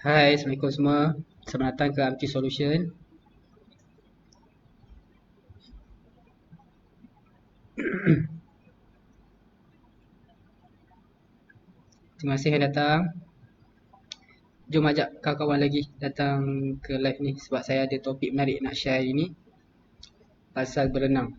Hai, Assalamualaikum semua. Selamat datang ke Amti Solution. Terima kasih yang datang. Jom ajak kawan-kawan lagi datang ke live ni sebab saya ada topik menarik nak share hari ni pasal berenang.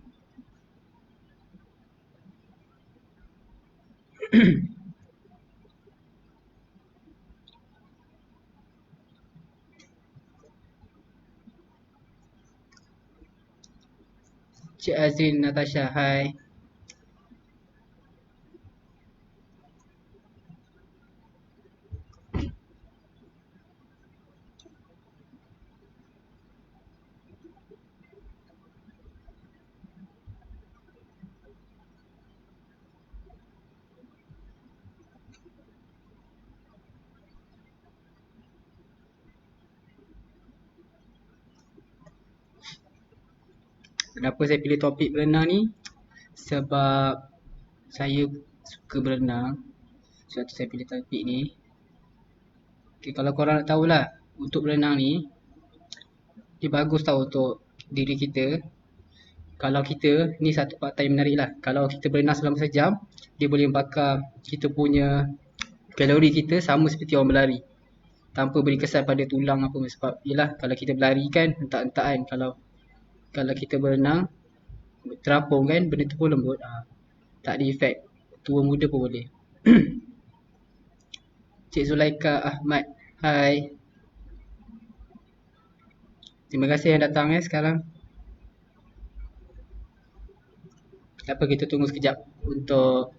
Cik Azrin Natasha, hai. Kenapa saya pilih topik berenang ni? Sebab saya suka berenang. Sebab tu saya pilih topik ni. Okay, kalau korang nak tahulah, untuk berenang ni, dia bagus tau untuk diri kita. Kalau kita, ni satu fakta yang menarik lah. Kalau kita berenang selama sejam, dia boleh membakar kita punya kalori kita sama seperti orang berlari. Tanpa beri kesan pada tulang apa. Sebab yelah, kalau kita berlari kan, hentak-hentak kan. Kalau kita berenang, terapung kan, benda tu pun lembut. Tak ada efek. Tua muda pun boleh. Cik Zulaika Ahmad, hai. Terima kasih yang datang sekarang. Apa kita tunggu sekejap untuk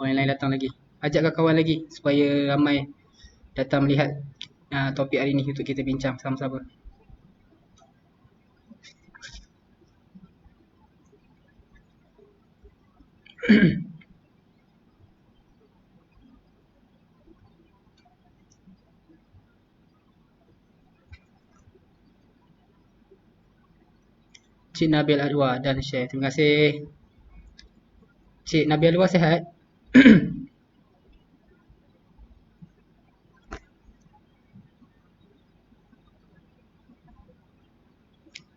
orang lain datang lagi. Ajak kawan-kawan lagi supaya ramai datang melihat topik hari ni untuk kita bincang sama-sama. Cik Nabil Adwa dan share. Terima kasih. Cik Nabil Adwa sihat?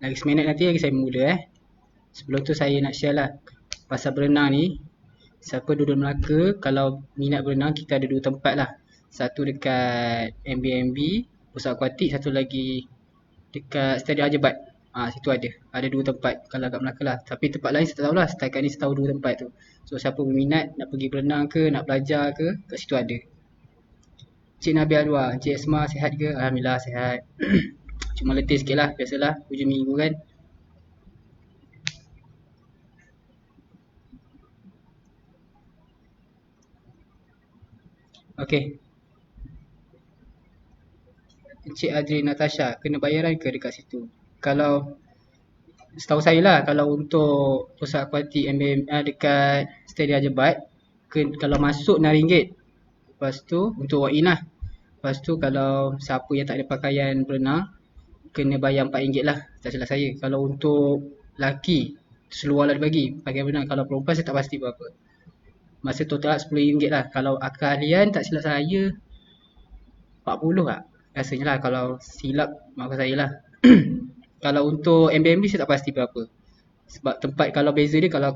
Lagi seminit nanti lagi saya mula Sebelum tu saya nak share lah pasal berenang ni. Siapa duduk Melaka, kalau minat berenang, kita ada dua tempat lah. Satu dekat MBMB, Pusat Akuatik. Satu lagi dekat Stadium Haji situ ada. Ada dua tempat kalau kat Melaka lah. Tapi tempat lain saya tak tahulah. Setakat ni saya tahu dua tempat tu. So siapa berminat nak pergi berenang ke, nak belajar ke, kat situ ada. Cik Nabi Adwa, Cik Esma sihat ke? Alhamdulillah sihat. Cuma letih sikit lah, biasalah hujung minggu kan. Okay. Cik Adri Natasha, kena bayaran ke dekat situ? Kalau setahu saya lah, kalau untuk pusat akuatik MBM dekat Stadium Haji kalau masuk RM6. Lepas tu untuk walk in lah. Lepas tu kalau siapa yang tak ada pakaian berenang, kena bayar RM4 lah, tak silap saya. Kalau untuk lelaki, seluar lah dia bagi pakaian berenang. Kalau perempuan saya tak pasti berapa. Masa total RM10 lah. Kalau keahlian tak silap saya 40 lah rasanya lah. Kalau silap maafkan saya lah. Kalau untuk MBMB saya tak pasti berapa. Sebab tempat kalau beza dia, kalau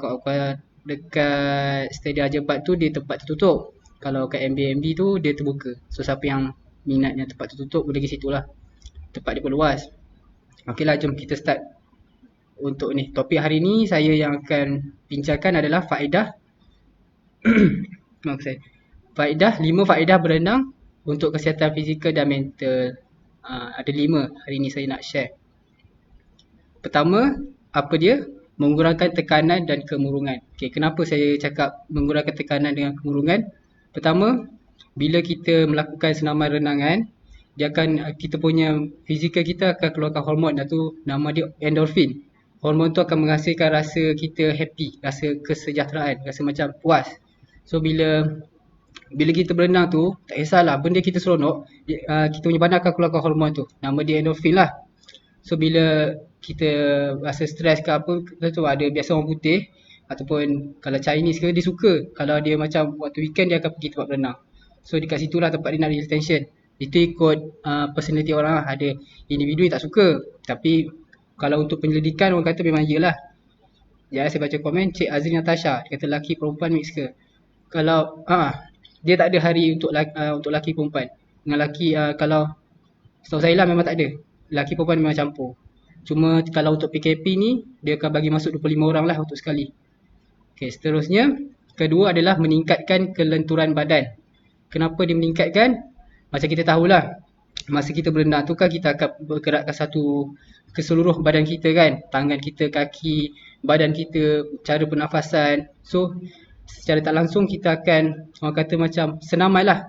dekat Stadium Haji tu dia tempat tertutup. Kalau kat MBMB tu dia terbuka. So siapa yang minatnya tempat tertutup boleh pergi situ lah. Tempat dia pun luas. Okey lah, jom kita start. Untuk ni, topik hari ni saya yang akan bincangkan adalah faedah faedah 5 faedah berenang untuk kesihatan fizikal dan mental. Ada 5 hari ni saya nak share. Pertama, apa dia? Mengurangkan tekanan dan kemurungan. Okay, kenapa saya cakap mengurangkan tekanan dengan kemurungan? Pertama, bila kita melakukan senaman renangan, kita punya fizikal kita akan keluarkan hormon, iaitu nama dia endorfin. Hormon tu akan menghasilkan rasa kita happy, rasa kesejahteraan, rasa macam puas. So bila kita berenang tu, tak kisahlah benda kita seronok, kita punya badan akan keluarkan hormon tu. Nama dia endorfin lah. So bila kita rasa stres ke apa, tu ada biasa orang putih ataupun kalau Chinese ke, dia suka kalau dia macam waktu weekend dia akan pergi tempat berenang. So dekat situlah tempat dia nak release tension. Itu ikut personality orang lah. Ada individu yang tak suka. Tapi kalau untuk penyelidikan orang kata memang iyalah. Ya, saya baca komen Cik Azri Natasha, dia kata lelaki perempuan mix ke. Kalau dia tak ada hari untuk lelaki perempuan. Dengan lelaki kalau setahu saya lah memang tak ada. Lelaki perempuan memang campur. Cuma kalau untuk PKP ni dia akan bagi masuk 25 orang lah untuk sekali. Okey, seterusnya kedua adalah meningkatkan kelenturan badan. Kenapa dia meningkatkan? Macam kita tahulah, masa kita berenang tu kan kita akan bergerakkan satu keseluruh badan kita kan, tangan kita, kaki, badan kita, cara pernafasan. So secara tak langsung kita akan orang kata macam senaman lah,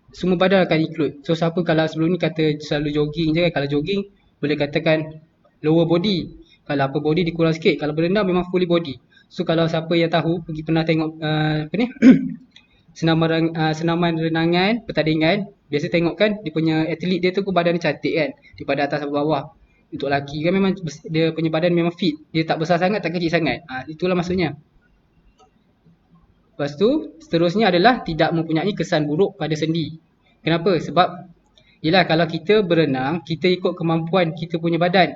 semua badan akan include. So siapa kalau sebelum ni kata selalu jogging je kan, kalau jogging boleh katakan lower body, kalau upper body dikurang sikit. Kalau berenang memang fully body. So kalau siapa yang tahu pergi pernah tengok apa ni senaman renangan pertandingan, biasa tengok kan dia punya atlet dia tu badan dia cantik kan, daripada atas sampai bawah. Untuk lelaki kan memang dia punya badan memang fit, dia tak besar sangat tak kecil sangat. Itulah maksudnya. Lepas tu seterusnya adalah tidak mempunyai kesan buruk pada sendi. Kenapa? Sebab yelah kalau kita berenang, kita ikut kemampuan kita punya badan.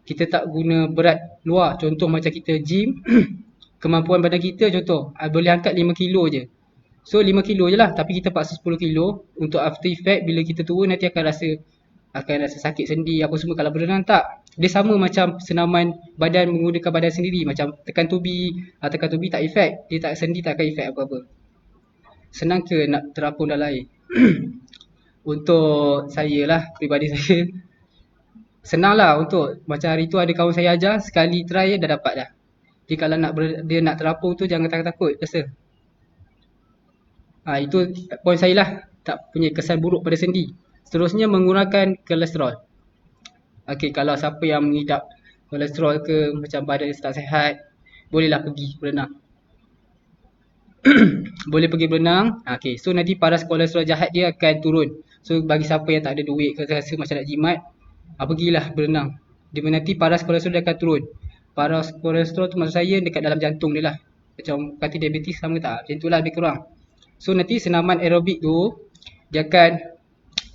Kita tak guna berat luar. Contoh macam kita gym, kemampuan badan kita contoh boleh angkat 5 kilo je. So 5 kilo je lah, tapi kita paksa 10 kilo. Untuk after effect bila kita turun nanti akan rasa sakit sendi apa semua. Kalau berenang tak, dia sama macam senaman badan menggunakan badan sendiri. Macam tekan tubi tak efek, dia tak, sendi tak akan efek apa-apa. Senang ke nak terapung dalam air? Untuk saya lah, peribadi saya, senang lah. Untuk macam hari tu ada kawan saya ajar, sekali try dah dapat dah. Jadi kalau dia nak terapung tu jangan takut-takut rasa. Itu poin saya lah, tak punya kesan buruk pada sendi. Seterusnya mengurangkan kolesterol. Okey, kalau siapa yang mengidap kolesterol ke macam badan tak sihat, bolehlah pergi berenang. Boleh pergi berenang. Okey, so nanti paras kolesterol jahat dia akan turun. So bagi siapa yang tak ada duit ke rasa macam nak jimat, pergilah berenang. Dia nanti paras kolesterol dia akan turun. Paras kolesterol tu maksud saya dekat dalam jantung dia lah. Macam kata diabetes sama tak? Macam itulah lebih kurang. So nanti senaman aerobik tu dia akan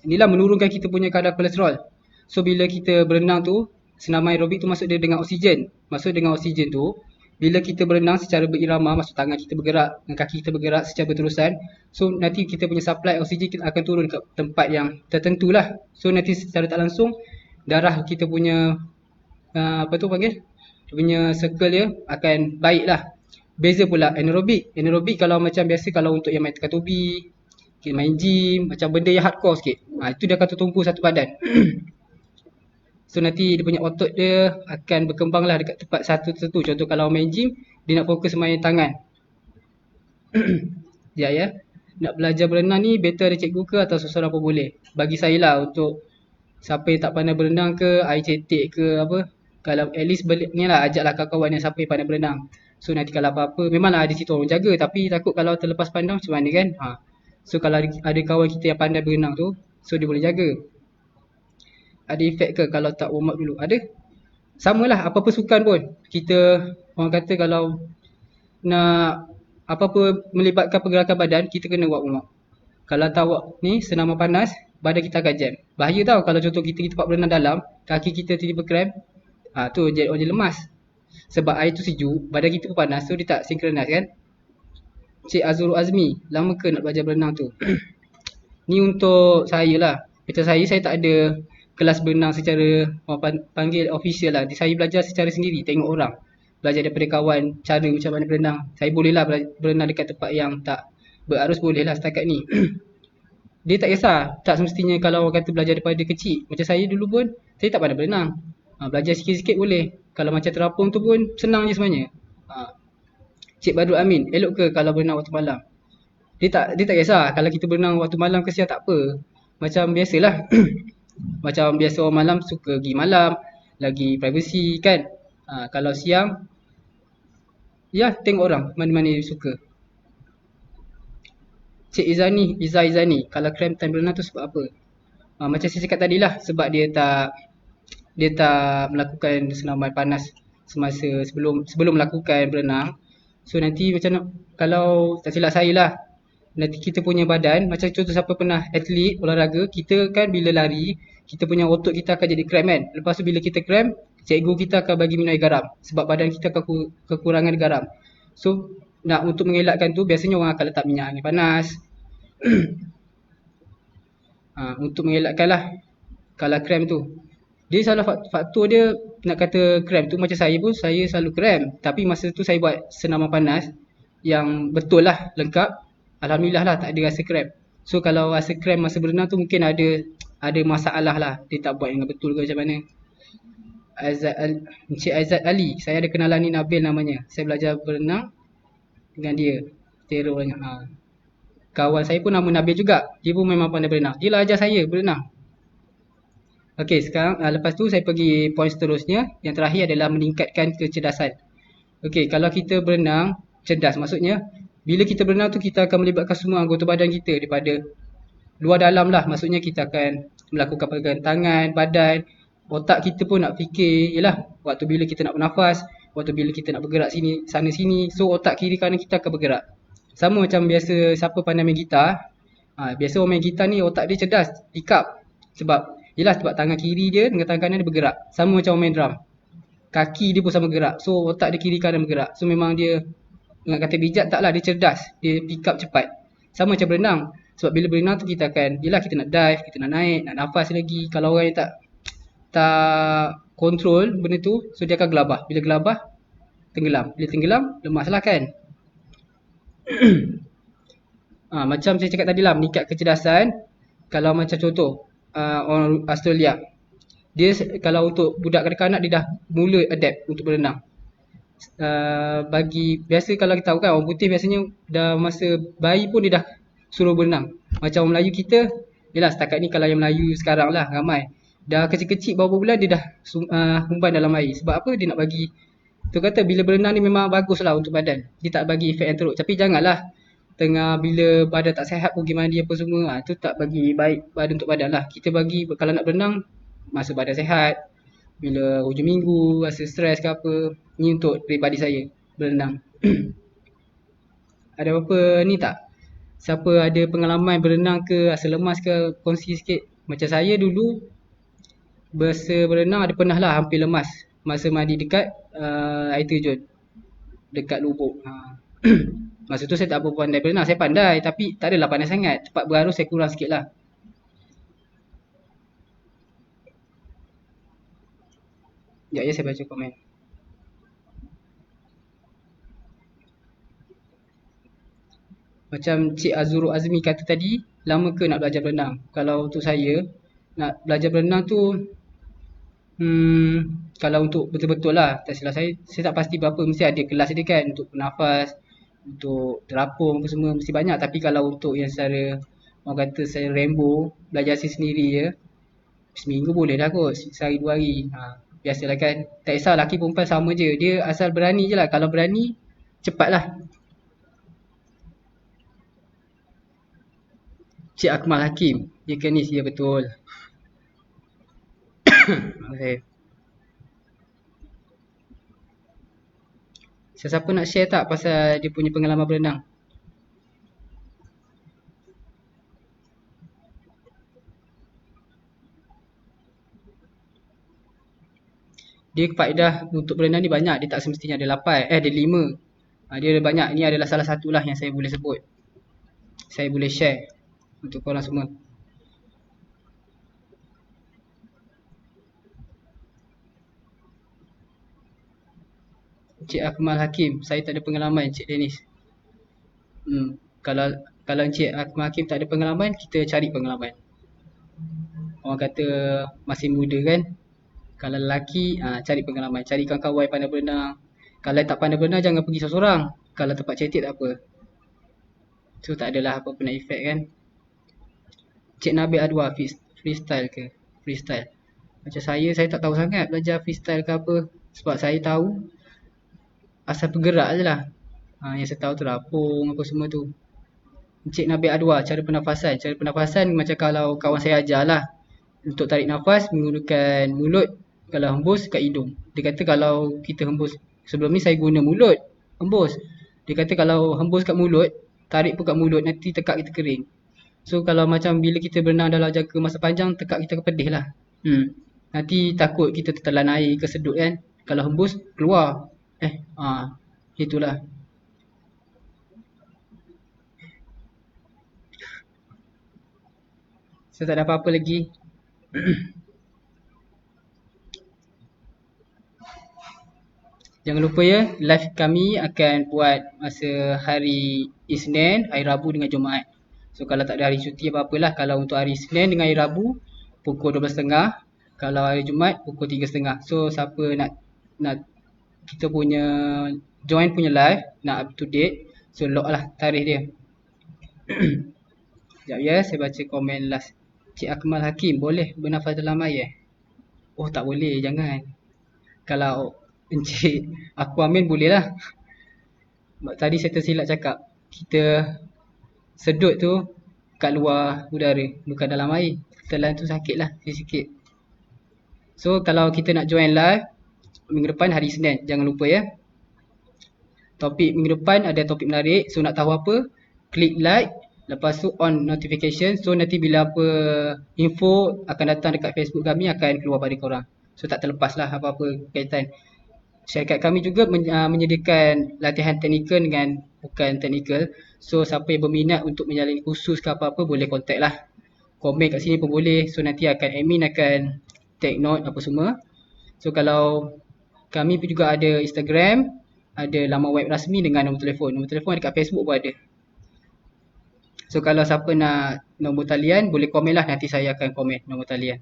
inilah menurunkan kita punya kadar kolesterol. So bila kita berenang tu, senaman aerobik tu masuk dia dengan oksigen. Masuk dengan oksigen tu, bila kita berenang secara berirama, masuk tangan kita bergerak, dengan kaki kita bergerak secara berterusan. So nanti kita punya supply oksigen akan turun ke tempat yang tertentu lah. So nanti secara tak langsung darah kita punya dia punya circle dia akan baik lah. Beza pula anaerobik. Anaerobik kalau macam biasa, kalau untuk yang main tekan tubi, main gym, macam benda yang hardcore sikit, itu dia akan tertumpu satu badan. So nanti dia punya otot dia akan berkembang lah dekat tempat satu tertentu. Contoh kalau main gym, dia nak fokus main tangan. Ya. Nak belajar berenang ni better ada cikgu ke atau seseorang pun boleh? Bagi saya lah, untuk siapa yang tak pandai berenang ke, air cetek ke apa, kalau at least ni lah, ajaklah kawan-kawan yang siapa yang pandai berenang. So nanti kalau apa-apa, memanglah ada situ orang jaga, tapi takut kalau terlepas pandang macam mana kan. So kalau ada kawan kita yang pandai berenang tu, so dia boleh jaga. Ada efek ke kalau tak warm up dulu? Ada. Samalah apa-apa sukan pun. Kita orang kata kalau nak apa-apa melibatkan pergerakan badan, kita kena buat warm up. Kalau tak buat ni senaman panas, badan kita akan jam. Bahaya tau kalau contoh kita tempat berenang dalam, kaki kita tiba-tiba cramp. Tu orang jadi lemas. Sebab air tu sejuk, badan kita pun panas, so dia tak synchronize kan. Cik Azrul Azmi, lama ke nak belajar berenang tu? Ni untuk saya lah. Macam saya tak ada kelas berenang secara orang panggil official lah. Saya belajar secara sendiri, tengok orang. Belajar daripada kawan cara macam mana berenang. Saya boleh lah berenang dekat tempat yang tak berarus, boleh lah setakat ni. Dia tak kisah, tak semestinya kalau orang kata belajar daripada kecil. Macam saya dulu pun, saya tak pandai berenang. Belajar sikit-sikit boleh. Kalau macam terapung tu pun senang je sebenarnya. Cik Badrul Amin, elok ke kalau berenang waktu malam? Dia tak kisah. Kalau kita berenang waktu malam ke siang tak apa. Macam biasalah. Macam biasa orang malam suka pergi malam, lagi privacy kan. Kalau siang, ya tengok orang mana-mana dia suka. Cik Izani, kalau cramp time berenang tu sebab apa? Macam saya cakap tadi lah, sebab dia tak melakukan senaman panas semasa sebelum melakukan berenang. So nanti macam kalau tak silap saya lah, nanti kita punya badan, macam contoh siapa pernah atlet olahraga, kita kan bila lari, kita punya otot kita akan jadi cramp kan. Lepas tu bila kita cramp, cikgu kita akan bagi minum air garam sebab badan kita akan kekurangan garam. So untuk mengelakkan tu biasanya orang akan letak minyak angin panas. Untuk mengelakkan lah kalau cramp tu. Dia salah faktor dia nak kata cramp tu, macam saya pun saya selalu cramp. Tapi masa tu saya buat senaman panas yang betul lah, lengkap. Alhamdulillah lah tak ada rasa cramp. So kalau rasa cramp masa berenang tu mungkin ada masalah lah. Dia tak buat dengan betul ke macam mana. Encik Aizat Ali, saya ada kenalan ni, Nabil namanya. Saya belajar berenang dengan dia. Terornya. Kawan saya pun nama Nabil juga. Dia pun memang pandai berenang. Dia lah ajar saya berenang. Okey, sekarang lepas tu saya pergi poin seterusnya. Yang terakhir adalah meningkatkan kecerdasan. Okey, kalau kita berenang cerdas, maksudnya bila kita berenang tu kita akan melibatkan semua anggota badan kita daripada luar dalam lah. Maksudnya kita akan melakukan pergerakan tangan, badan, otak kita pun nak fikir. Yalah, waktu bila kita nak bernafas, waktu bila kita nak bergerak sini, sana sini. So otak kiri kanan kita akan bergerak. Sama macam biasa siapa pandai main gitar. Biasa orang main gitar ni otak dia cerdas, pick up. Sebab tangan kiri dia dengan tangan kanan dia bergerak. Sama macam orang main drum. Kaki dia pun sama gerak. So otak dia kiri kanan bergerak. So memang dia, nak kata bijak taklah, dia cerdas. Dia pick up cepat. Sama macam berenang. Sebab bila berenang tu kita akan, kita nak dive, kita nak naik, nak nafas lagi. Kalau orang yang tak kontrol benda tu, so dia akan gelabah. Bila gelabah, tenggelam. Bila tenggelam, lemas lah kan. Macam saya cakap tadi lah, meningkat kecerdasan. Kalau macam contoh orang Australia, dia kalau untuk budak kanak-kanak dia dah mula adapt untuk berenang. Biasa kalau kita tahu kan, orang putih biasanya dah masa bayi pun dia dah suruh berenang. Macam orang Melayu kita, yelah setakat ni kalau yang Melayu sekarang lah ramai, dah kecil-kecil beberapa bulan dia dah humban dalam air. Sebab apa? Dia nak bagi, tu kata bila berenang ni memang bagus lah untuk badan. Dia tak bagi efek yang teruk. Tapi janganlah tengah bila badan tak sihat pergi mandi apa semua, tu tak bagi baik badan untuk badan lah. Kita bagi kalau nak berenang masa badan sihat, bila hujung minggu rasa stres ke apa. Ni untuk peribadi saya berenang. Ada apa ni tak? Siapa ada pengalaman berenang ke, rasa lemas ke, kongsi sikit. Macam saya dulu masa berenang ada pernah lah hampir lemas masa mandi dekat air terjun dekat lubuk. Masa tu saya tak apa pandai berenang. Saya pandai tapi tak adalah pandai sangat. Cepat berarus saya kurang sikit lah. Sekejap ya, saya baca komen. Macam Cik Azurul Azmi kata tadi, lama ke nak belajar berenang? Kalau untuk saya, nak belajar berenang tu, kalau untuk betul-betul lah, tak silap saya tak pasti berapa. Mesti ada kelas dia kan, untuk bernafas, untuk terapung apa semua, mesti banyak. Tapi kalau untuk yang secara, orang kata saya rainbow, belajar sendiri je, seminggu boleh dah kot, sehari 2 hari. Biasalah kan, tak kisah lelaki perempuan sama je. Dia asal berani je lah. Kalau berani, cepat lah. Cik Akmal Hakim, dia kenis, dia betul. Okay. Siapa nak share tak pasal dia punya pengalaman berenang? Dia faedah untuk berenang ni banyak. Dia tak semestinya ada 8, ada 5. Dia ada banyak. Ni adalah salah satu lah yang saya boleh sebut. Saya boleh share untuk korang semua. Cik Akmal Hakim, saya tak ada pengalaman, Cik Dennis. Kalau Cik Akmal Hakim tak ada pengalaman, kita cari pengalaman. Orang kata masih muda kan. Kalau lelaki, cari pengalaman. Cari kawan-kawan yang pandai berenang. Kalau tak pandai berenang, jangan pergi seorang-seorang. Kalau tempat cetek tak apa. So tak adalah apa-apa nak efek kan. Cik Nabil Adwa, freestyle ke? Freestyle. Macam saya tak tahu sangat belajar freestyle ke apa. Sebab saya tahu asal bergerak je lah. Yang saya tahu terapung apa semua tu. Cik Nabil Adwa, cara pernafasan. Cara pernafasan macam kalau kawan saya ajar lah. Untuk tarik nafas menggunakan mulut. Kalau hembus kat hidung. Dia kata kalau kita hembus, sebelum ni saya guna mulut hembus. Dia kata kalau hembus kat mulut, tarik pun kat mulut, nanti tekak kita kering. So kalau macam bila kita berenang dalam jangka masa panjang, tekak kita pedih lah. Nanti takut kita tertelan air ke sedut kan. Kalau hembus, keluar. Itulah. Saya tak ada apa-apa lagi. Jangan lupa ya, live kami akan buat masa hari Isnin, hari Rabu dengan Jumaat. So kalau tak ada hari cuti apa-apalah. Kalau untuk hari Isnin dengan hari Rabu, pukul 12.30. Kalau hari Jumaat, pukul 3.30. So siapa nak kita punya join punya live, nak up to date, so lock lah tarikh dia. Sekejap ya, saya baca komen last. Cik Akmal Hakim, boleh bernafas dalam air? Oh tak boleh, jangan. Kalau Encik Aku Amin boleh lah. Tadi saya tersilap cakap, kita sedut tu kat luar udara, bukan dalam air. Telan tu sakit lah, sikit-sikit. So kalau kita nak join live minggu depan hari Isnin, jangan lupa ya. Topik minggu depan ada topik menarik. So nak tahu apa, klik like, lepas tu on notification. So nanti bila apa info akan datang dekat Facebook kami akan keluar pada korang. So tak terlepas lah apa-apa kaitan. Syarikat kami juga menyediakan latihan teknikal dengan bukan teknikal. So siapa yang berminat untuk menjalani kursus ke apa-apa boleh contact lah. Komen kat sini pun boleh. So nanti admin akan take note apa semua. So kalau kami pun juga ada Instagram, ada laman web rasmi dengan nombor telefon. Nombor telefon dekat Facebook pun ada. So kalau siapa nak nombor talian boleh komen lah, nanti saya akan komen nombor talian.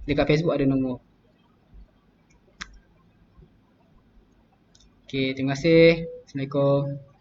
Dekat Facebook ada nombor. Okay, terima kasih. Assalamualaikum.